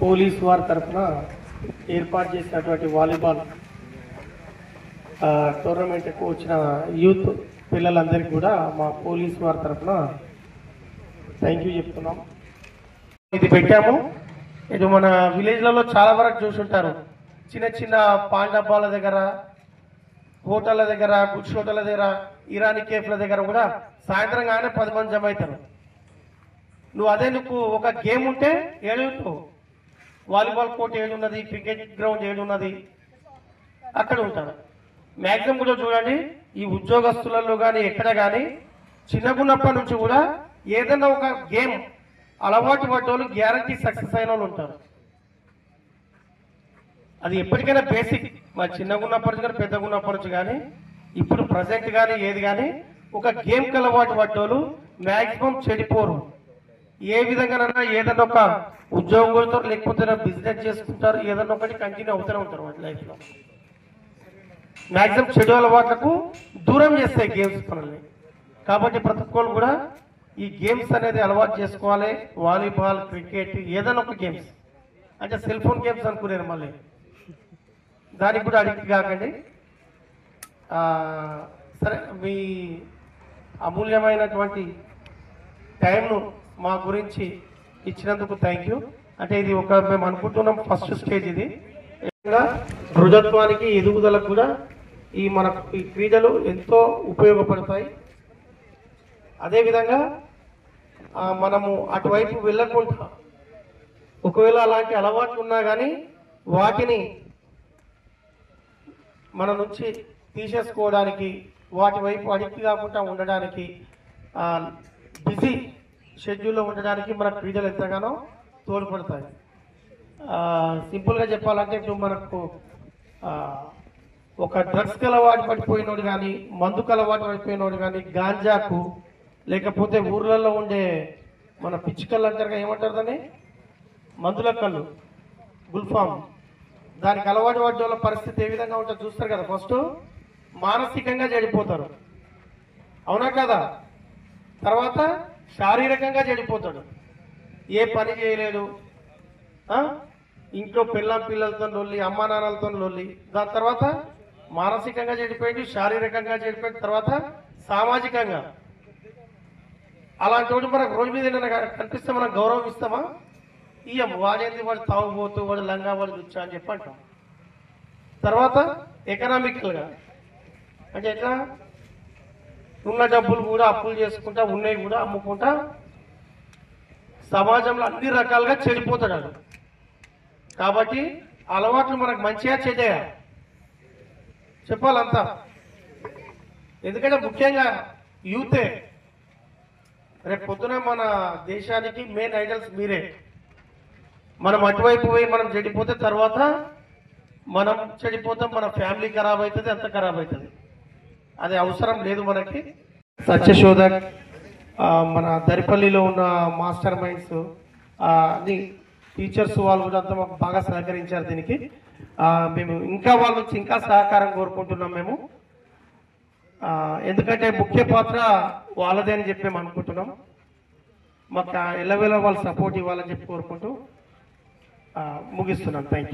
Police వారి తరఫున ఏర్పాటు చేసినటువంటి వాలీబాల్ టోర్నమెంట్కు వచ్చిన యూత్ పిల్లలందరికీ కూడా మా పోలీస్ వారి తరఫున థ్యాంక్ యూ చెప్తున్నాం. ఇది పెట్టాము. ఇది మన విలేజ్లలో చాలా వరకు చూసుంటారు. చిన్న చిన్న పాన్ డబ్బాల దగ్గర, హోటళ్ళ దగ్గర, గుడ్స్ హోటళ్ళ దగ్గర, ఇరానీ కేఫ్ల దగ్గర కూడా సాయంత్రం కానీ 10 మంది జమ అవుతారు. నువ్వు ఒక గేమ్ ఉంటే ఏడు వాలీబాల్ కోర్ట్ ఏడున్నది, క్రికెట్ గ్రౌండ్ ఏడున్నది, అక్కడ ఉంటారు. మ్యాక్సిమం కూడా చూడండి, ఈ ఉద్యోగస్తులలో కానీ ఎక్కడ కానీ చిన్నగున్నప్పటి నుంచి కూడా ఏదైనా ఒక గేమ్ అలవాటు పడ్డోళ్ళు గ్యారంటీ సక్సెస్ అయిన వాళ్ళు ఉంటారు. అది ఎప్పటికైనా బేసిక్. మా చిన్నగున్నప్పటి నుంచి కానీ పెద్దగున్నప్పటి నుంచి కానీ ఇప్పుడు ప్రజెంట్ కానీ ఏది కానీ ఒక గేమ్కి అలవాటు పడ్డోళ్ళు మ్యాక్సిమం చెడిపోరు. ఏ విధంగానైనా ఏదైనా ఒక ఉద్యోగం కొడతారు, లేకపోతే బిజినెస్ చేసుకుంటారు, ఏదైనా ఒకటి కంటిన్యూ అవుతూనే ఉంటారు వాళ్ళ లైఫ్లో. మ్యాక్సిమం చెడు అలవాట్లకు దూరం చేస్తాయి గేమ్స్ మనల్ని. కాబట్టి ప్రతి ఒక్కరు కూడా ఈ గేమ్స్ అనేది అలవాటు చేసుకోవాలి. వాలీబాల్, క్రికెట్, ఏదైనా ఒక గేమ్స్. అంటే సెల్ ఫోన్ గేమ్స్ అనుకునేరు, మళ్ళీ దానికి కూడా అడిక్ట్ కాకండి. సరే, మీ అమూల్యమైనటువంటి టైంను మా గురించి ఇచ్చినందుకు థ్యాంక్ యూ. అంటే ఇది మేము అనుకుంటున్నాం ఫస్ట్ స్టేజ్. ఇది దృఢత్వానికి, ఎదుగుదలకు కూడా ఈ క్రీడలు ఎంతో ఉపయోగపడతాయి. అదేవిధంగా మనము అటువైపు వెళ్ళకుండా, ఒకవేళ అలాంటి అలవాట్లు ఉన్నా కానీ వాటిని మన నుంచి తీసేసుకోవడానికి, వాటి వైపు అడిక్ట్ కాకుండా ఉండడానికి, బిజీ షెడ్యూల్లో ఉండడానికి మన క్రీడలు ఎంతగానో తోడ్పడతాయి. సింపుల్గా చెప్పాలంటే ఇప్పుడు మనకు ఒక డ్రగ్స్కి అలవాటు పడిపోయినోడు కానీ, మందుకు అలవాటు పడిపోయినోడు కానీ, గాంజాకు, లేకపోతే ఊర్లలో ఉండే మన పిచ్చికళ్ళు అంటారు, ఏమంటారు దాన్ని, మందుల కళ్ళు, గుల్ఫామ్, దానికి అలవాటు పడ్డ వాళ్ళ పరిస్థితి ఏ విధంగా ఉంటుందో చూస్తారు కదా. ఫస్ట్ మానసికంగా చెడిపోతారు, అవునా కదా? తర్వాత శారీరకంగా చెడిపోతాడు, ఏ పని చేయలేడు, ఇంట్లో పిల్లలతో లొల్లి, అమ్మా నాన్నలతో లొల్లి. దాని తర్వాత మానసికంగా చెడిపోయింది, శారీరకంగా చెడిపోయిన తర్వాత సామాజికంగా. అలాంటి వాడు మనకు రోజు మీద కనిపిస్తే మనం గౌరవం ఇస్తామా? ఇయ్యం. వాడేంది, వాడు తాగుబోతూ, వాడు లంగా, వాడు దుచ్చా అని చెప్పి అంటాం. తర్వాత ఎకనామికల్గా అంటే ఎట్లా, ఉన్న డబ్బులు కూడా అప్పులు చేసుకుంటా, ఉన్నవి కూడా అమ్ముకుంటా సమాజంలో అన్ని రకాలుగా చెడిపోతాడు. కాబట్టి అలవాట్లు మనకు మంచిగా చెడ్డయా చెప్పాలంతా. ఎందుకంటే ముఖ్యంగా యూతే రేపు పొద్దున మన దేశానికి మెయిన్ ఐడల్స్ మీరే. మనం అటువైపు పోయి మనం చెడిపోతే తర్వాత మనం చెడిపోతాం, మన ఫ్యామిలీ ఖరాబ్ అవుతుంది, అంత ఖరాబ్ అవుతుంది. అది అవసరం లేదు మనకి. సత్యశోధక్, మన దరిపల్లిలో ఉన్న మాస్టర్ మైండ్స్, అది టీచర్స్ వాళ్ళు కూడా అంతా మాకు బాగా సహకరించారు దీనికి. మేము ఇంకా వాళ్ళ నుంచి ఇంకా సహకారం కోరుకుంటున్నాం మేము. ఎందుకంటే ముఖ్య పాత్ర వాళ్ళదే అని చెప్పి మేము అనుకుంటున్నాం. మాకు ఎల్లవేళ వాళ్ళు సపోర్ట్ ఇవ్వాలని చెప్పి కోరుకుంటూ ముగిస్తున్నాం. Thank you.